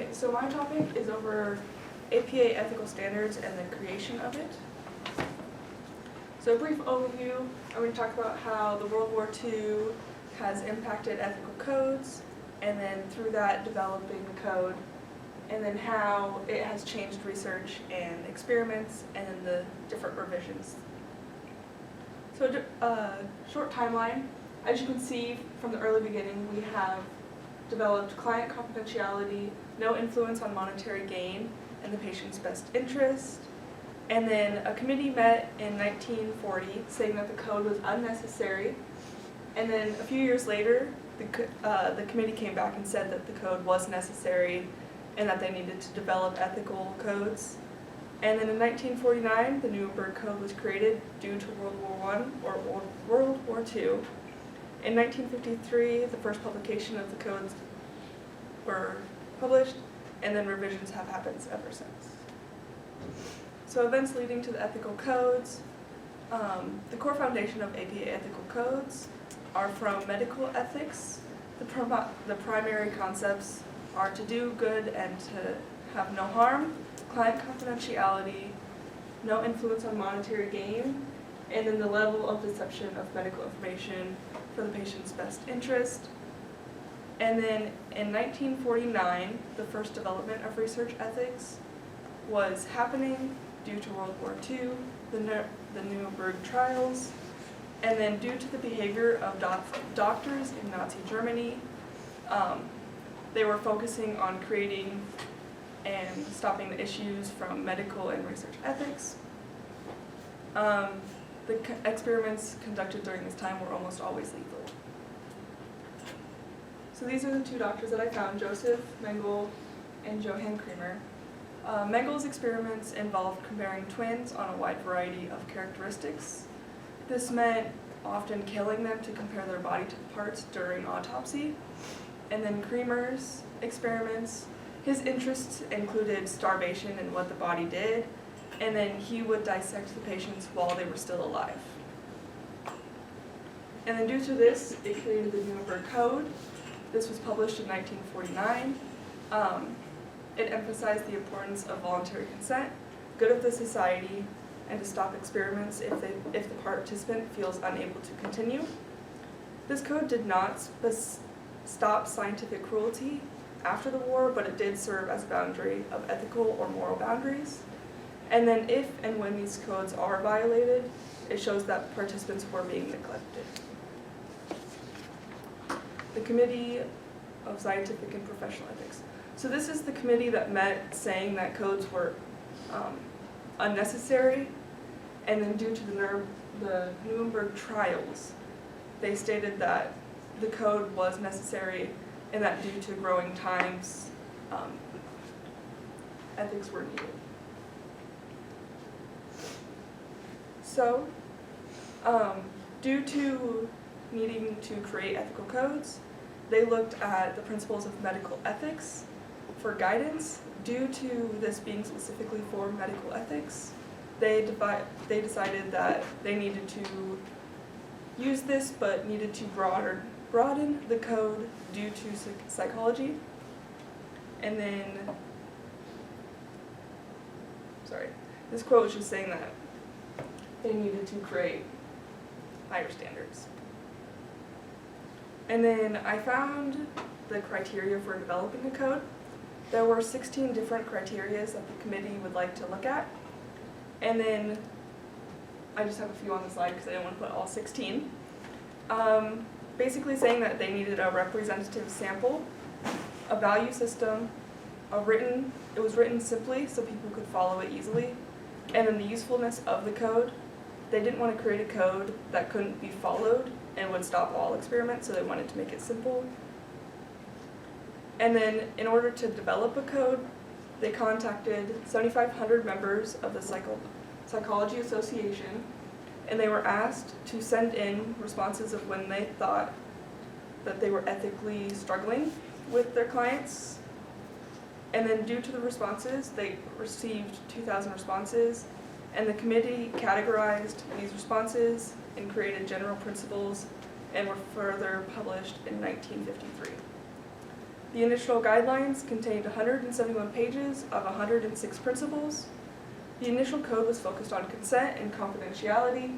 Okay, so my topic is over APA ethical standards and the creation of it. So a brief overview, I'm going to talk about how the World War II has impacted ethical codes, and then through that developing the code, and then how it has changed research and experiments, and then the different revisions. So short timeline, as you can see from the early beginning, we have developed client confidentiality, no influence on monetary gain, and the patient's best interest. And then a committee met in 1940 saying that the code was unnecessary. And then a few years later, the committee came back and said that the code was necessary and that they needed to develop ethical codes. And then in 1949, the Nuremberg Code was created due to World War I or World War II. In 1953, the first publication of the codes were published, and then revisions have happened ever since. So events leading to the ethical codes. The core foundation of APA ethical codes are from medical ethics. The primary concepts are to do good and to have no harm, client confidentiality, no influence on monetary gain, and then the level of deception of medical information for the patient's best interest. And then in 1949, the first development of research ethics was happening due to World War II, the Nuremberg trials, and then due to the behavior of doctors in Nazi Germany, they were focusing on creating and stopping the issues from medical and research ethics. The experiments conducted during this time were almost always lethal. So these are the two doctors that I found, Joseph Mengele and Johann Kremer. Mengele's experiments involved comparing twins on a wide variety of characteristics. This meant often killing them to compare their body parts during autopsy. And then Kremer's experiments, his interests included starvation and what the body did, and then he would dissect the patients while they were still alive. And then due to this, it created the Nuremberg Code. This was published in 1949. It emphasized the importance of voluntary consent, good of the society, and to stop experiments if the participant feels unable to continue. This code did not stop scientific cruelty after the war, but it did serve as a boundary of ethical or moral boundaries. And then if and when these codes are violated, it shows that participants were being neglected. The Committee of Scientific and Professional Ethics. So this is the committee that met saying that codes were unnecessary, and then due to the Nuremberg trials, they stated that the code was necessary and that due to growing times, ethics were needed. So, due to needing to create ethical codes, they looked at the principles of medical ethics for guidance. Due to this being specifically for medical ethics, they decided that they needed to use this, but needed to broaden the code due to psychology. And then, this quote was just saying that they needed to create higher standards. And then I found the criteria for developing a code. There were 16 different criteria that the committee would like to look at. And then I just have a few on the slide because I didn't want to put all 16. Basically saying that they needed a representative sample, a value system, it was written simply so people could follow it easily, and then the usefulness of the code. They didn't want to create a code that couldn't be followed and would stop all experiments, so they wanted to make it simple. And then in order to develop a code, they contacted 7,500 members of the Psychology Association, and they were asked to send in responses of when they thought that they were ethically struggling with their clients. And then due to the responses, they received 2,000 responses, and the committee categorized these responses and created general principles and were further published in 1953. The initial guidelines contained 171 pages of 106 principles. The initial code was focused on consent and confidentiality.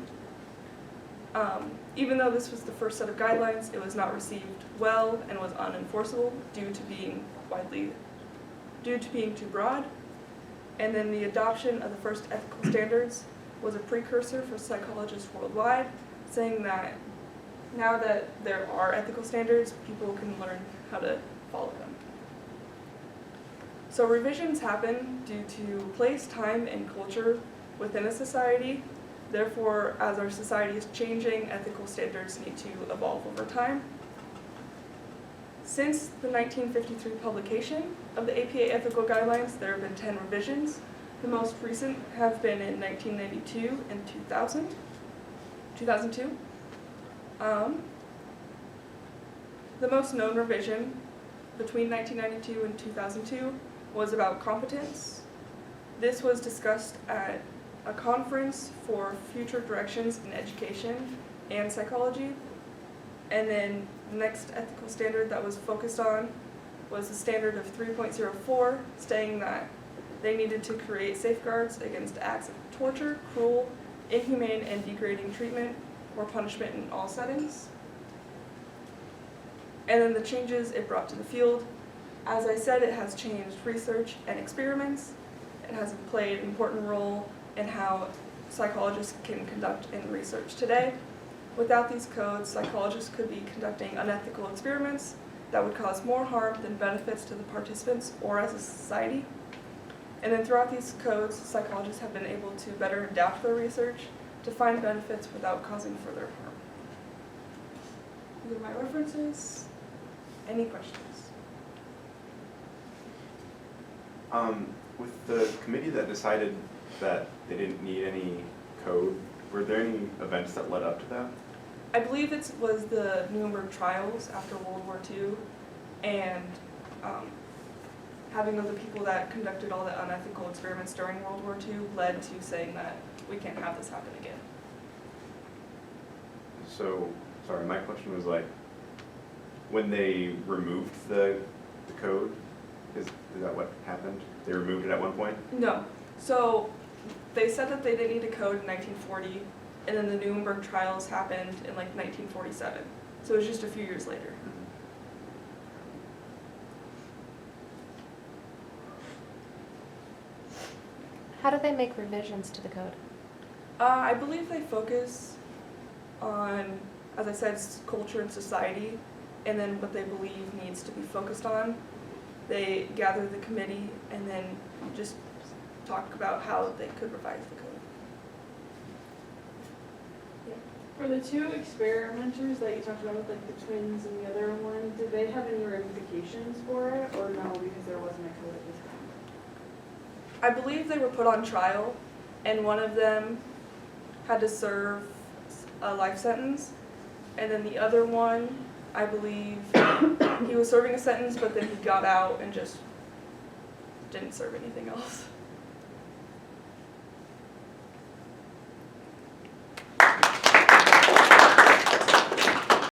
Even though this was the first set of guidelines, it was not received well and was unenforceable due to being too broad. And then the adoption of the first ethical standards was a precursor for psychologists worldwide, saying that now that there are ethical standards, people can learn how to follow them. So revisions happen due to place, time, and culture within a society. Therefore, as our society is changing, ethical standards need to evolve over time. Since the 1953 publication of the APA Ethical Guidelines, there have been 10 revisions. The most recent have been in 1992 and 2002. The most known revision between 1992 and 2002 was about competence. This was discussed at a conference for future directions in education and psychology. And then the next ethical standard that was focused on was the standard of 3.04, stating that they needed to create safeguards against acts of torture, cruel, inhumane, and degrading treatment or punishment in all settings. And then the changes it brought to the field. As I said, it has changed research and experiments. It has played an important role in how psychologists can conduct in research today. Without these codes, psychologists could be conducting unethical experiments that would cause more harm than benefits to the participants or as a society. And then throughout these codes, psychologists have been able to better adapt their research to find benefits without causing further harm. These are my references. Any questions? With the committee that decided that they didn't need any code, were there any events that led up to that? I believe it was the Nuremberg trials after World War II, and having of the people that conducted all the unethical experiments during World War II led to saying that we can't have this happen again. So, sorry, my question was like, when they removed the code, is that what happened? They removed it at one point? No. So they said that they didn't need a code in 1940, and then the Nuremberg trials happened in like 1947. So it was just a few years later. How do they make revisions to the code? I believe they focus on, as I said, culture and society, and then what they believe needs to be focused on. They gather the committee and then just talk about how they could revise the code. Yeah. For the two experimenters that you talked about with like the twins and the other one, did they have any ramifications for it or no, because there wasn't a code at the time? I believe they were put on trial, and one of them had to serve a life sentence, and then the other one, I believe, he was serving a sentence, but then he got out and just didn't serve anything else.